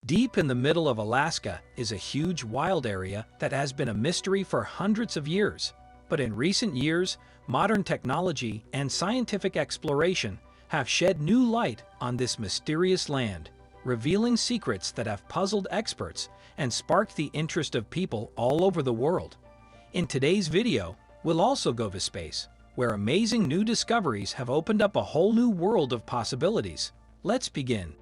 Deep in the middle of Alaska is a huge wild area that has been a mystery for hundreds of years. But in recent years, modern technology and scientific exploration have shed new light on this mysterious land, revealing secrets that have puzzled experts and sparked the interest of people all over the world. In today's video, we'll also go to space, where amazing new discoveries have opened up a whole new world of possibilities. Let's begin.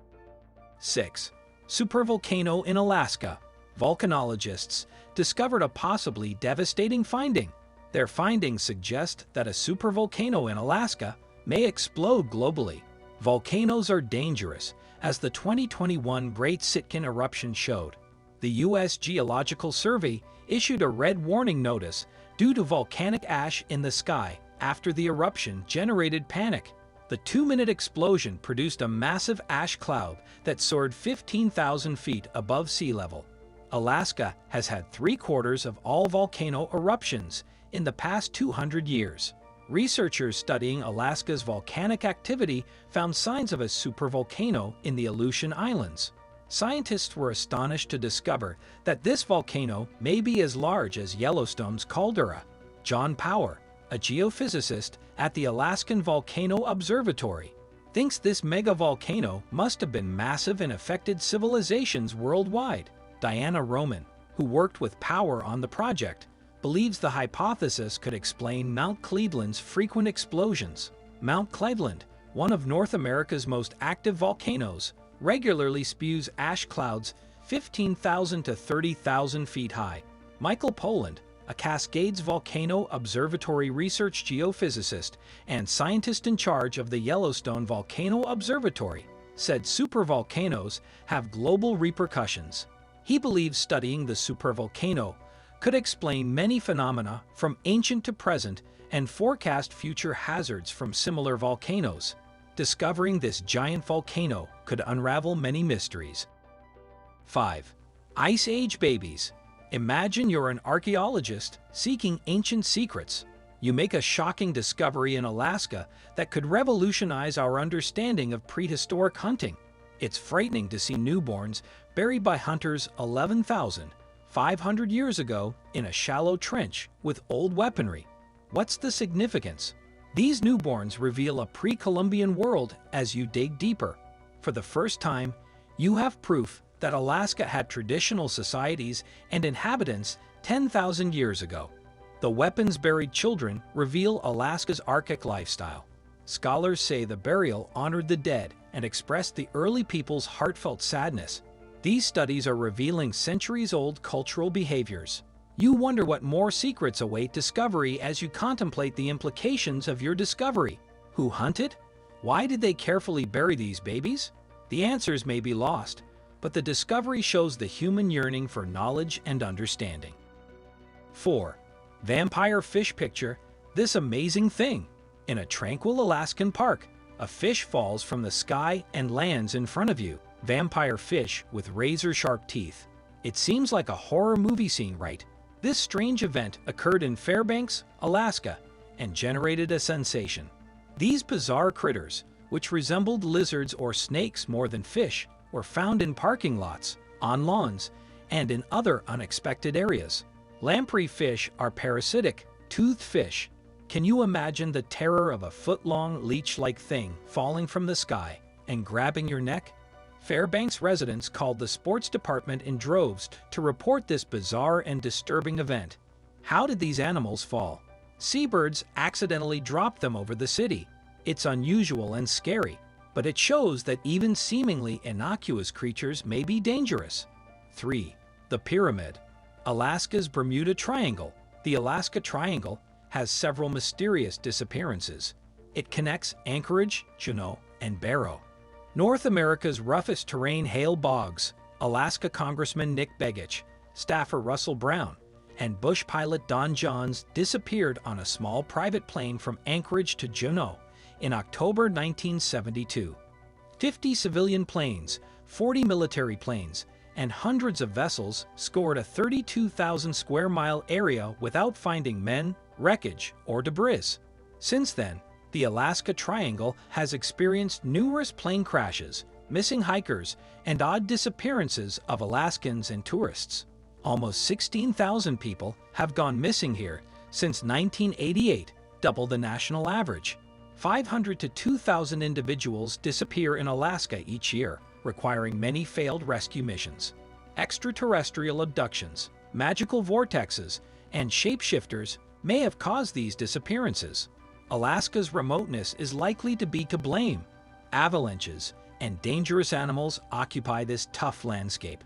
6. Supervolcano in Alaska. Volcanologists discovered a possibly devastating finding. Their findings suggest that a supervolcano in Alaska may explode globally. Volcanoes are dangerous, as the 2021 Great Sitkin eruption showed. The U.S. Geological Survey issued a red warning notice due to volcanic ash in the sky after the eruption generated panic. The 2-minute explosion produced a massive ash cloud that soared 15,000 feet above sea level. Alaska has had 3/4 of all volcano eruptions in the past 200 years. Researchers studying Alaska's volcanic activity found signs of a supervolcano in the Aleutian Islands. Scientists were astonished to discover that this volcano may be as large as Yellowstone's caldera. John Power, a geophysicist at the Alaskan Volcano Observatory, thinks this megavolcano must have been massive and affected civilizations worldwide. Diana Roman, who worked with Power on the project, believes the hypothesis could explain Mount Cleveland's frequent explosions. Mount Cleveland, one of North America's most active volcanoes, regularly spews ash clouds 15,000 to 30,000 feet high. Michael Poland, a Cascades Volcano Observatory research geophysicist and scientist in charge of the Yellowstone Volcano Observatory, said supervolcanoes have global repercussions. He believes studying the supervolcano could explain many phenomena from ancient to present and forecast future hazards from similar volcanoes. Discovering this giant volcano could unravel many mysteries. 5. Ice Age babies. Imagine you're an archaeologist seeking ancient secrets. You make a shocking discovery in Alaska that could revolutionize our understanding of prehistoric hunting. It's frightening to see newborns buried by hunters 11,500 years ago in a shallow trench with old weaponry. What's the significance? These newborns reveal a pre-Columbian world as you dig deeper. For the first time, you have proof that Alaska had traditional societies and inhabitants 10,000 years ago. The weapons-buried children reveal Alaska's Arctic lifestyle. Scholars say the burial honored the dead and expressed the early people's heartfelt sadness. These studies are revealing centuries-old cultural behaviors. You wonder what more secrets await discovery as you contemplate the implications of your discovery. Who hunted? Why did they carefully bury these babies? The answers may be lost, but the discovery shows the human yearning for knowledge and understanding. 4. Vampire fish picture this amazing thing. In a tranquil Alaskan park, a fish falls from the sky and lands in front of you. Vampire fish with razor-sharp teeth. It seems like a horror movie scene, right? This strange event occurred in Fairbanks, Alaska, and generated a sensation. These bizarre critters, which resembled lizards or snakes more than fish, were found in parking lots, on lawns, and in other unexpected areas. Lamprey fish are parasitic, toothed fish. Can you imagine the terror of a foot-long leech-like thing falling from the sky and grabbing your neck? Fairbanks residents called the sports department in droves to report this bizarre and disturbing event. How did these animals fall? Seabirds accidentally dropped them over the city. It's unusual and scary, but it shows that even seemingly innocuous creatures may be dangerous. 3. The Pyramid. Alaska's Bermuda Triangle. The Alaska Triangle has several mysterious disappearances. It connects Anchorage, Juneau, and Barrow. North America's roughest terrain hail bogs. Alaska Congressman Nick Begich, staffer Russell Brown, and Bush pilot Don Johns disappeared on a small private plane from Anchorage to Juneau in October 1972. 50 civilian planes, 40 military planes, and hundreds of vessels scoured a 32,000 square mile area without finding men, wreckage, or debris. Since then, the Alaska Triangle has experienced numerous plane crashes, missing hikers, and odd disappearances of Alaskans and tourists. Almost 16,000 people have gone missing here since 1988, double the national average. 500 to 2,000 individuals disappear in Alaska each year, requiring many failed rescue missions. Extraterrestrial abductions, magical vortexes, and shapeshifters may have caused these disappearances. Alaska's remoteness is likely to be to blame. Avalanches and dangerous animals occupy this tough landscape.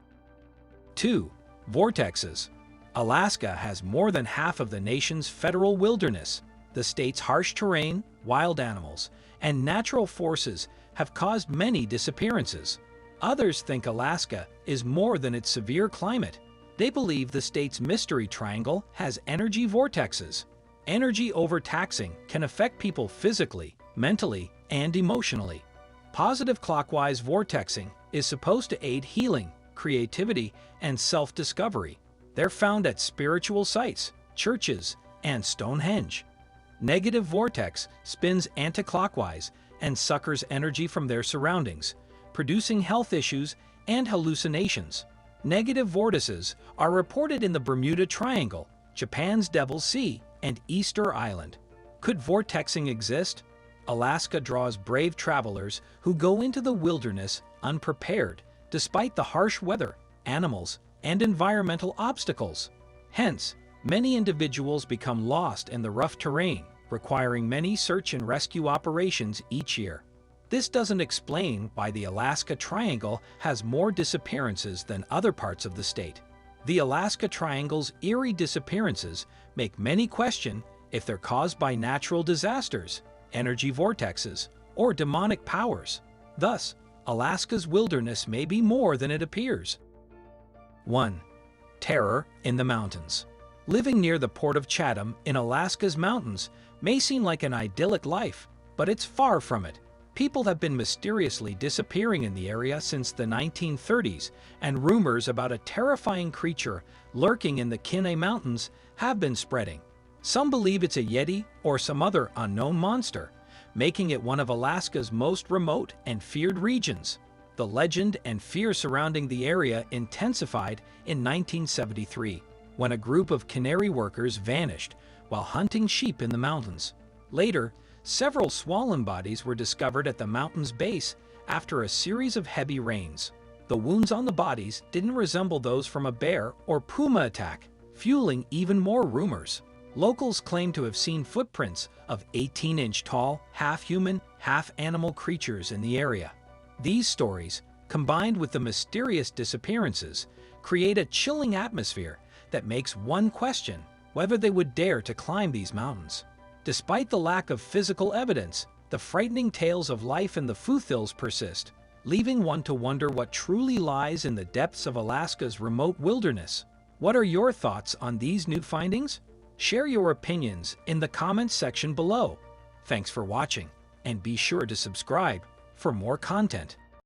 2. Vortexes. Alaska has more than half of the nation's federal wilderness. The state's harsh terrain, wild animals, and natural forces have caused many disappearances. Others think Alaska is more than its severe climate. They believe the state's mystery triangle has energy vortexes. Energy overtaxing can affect people physically, mentally, and emotionally. Positive clockwise vortexing is supposed to aid healing, creativity, and self-discovery. They're found at spiritual sites, churches, and Stonehenge. Negative vortex spins anticlockwise and suckers energy from their surroundings, producing health issues and hallucinations. Negative vortices are reported in the Bermuda Triangle, Japan's Devil's Sea, and Easter Island. Could vortexing exist? Alaska draws brave travelers who go into the wilderness unprepared, despite the harsh weather, animals, and environmental obstacles. Hence, many individuals become lost in the rough terrain, requiring many search and rescue operations each year. This doesn't explain why the Alaska Triangle has more disappearances than other parts of the state. The Alaska Triangle's eerie disappearances make many question if they're caused by natural disasters, energy vortexes, or demonic powers. Thus, Alaska's wilderness may be more than it appears. 1. Terror in the mountains. Living near the Port of Chatham in Alaska's mountains may seem like an idyllic life, but it's far from it. People have been mysteriously disappearing in the area since the 1930s, and rumors about a terrifying creature lurking in the Kenai Mountains have been spreading. Some believe it's a Yeti or some other unknown monster, making it one of Alaska's most remote and feared regions. The legend and fear surrounding the area intensified in 1973, when a group of canary workers vanished while hunting sheep in the mountains. Later, several swollen bodies were discovered at the mountain's base after a series of heavy rains. The wounds on the bodies didn't resemble those from a bear or puma attack, fueling even more rumors. Locals claim to have seen footprints of 18-inch tall, half-human, half-animal creatures in the area. These stories, combined with the mysterious disappearances, create a chilling atmosphere that makes one question whether they would dare to climb these mountains. Despite the lack of physical evidence, the frightening tales of life in the foothills persist, leaving one to wonder what truly lies in the depths of Alaska's remote wilderness. What are your thoughts on these new findings? Share your opinions in the comments section below. Thanks for watching, and be sure to subscribe for more content.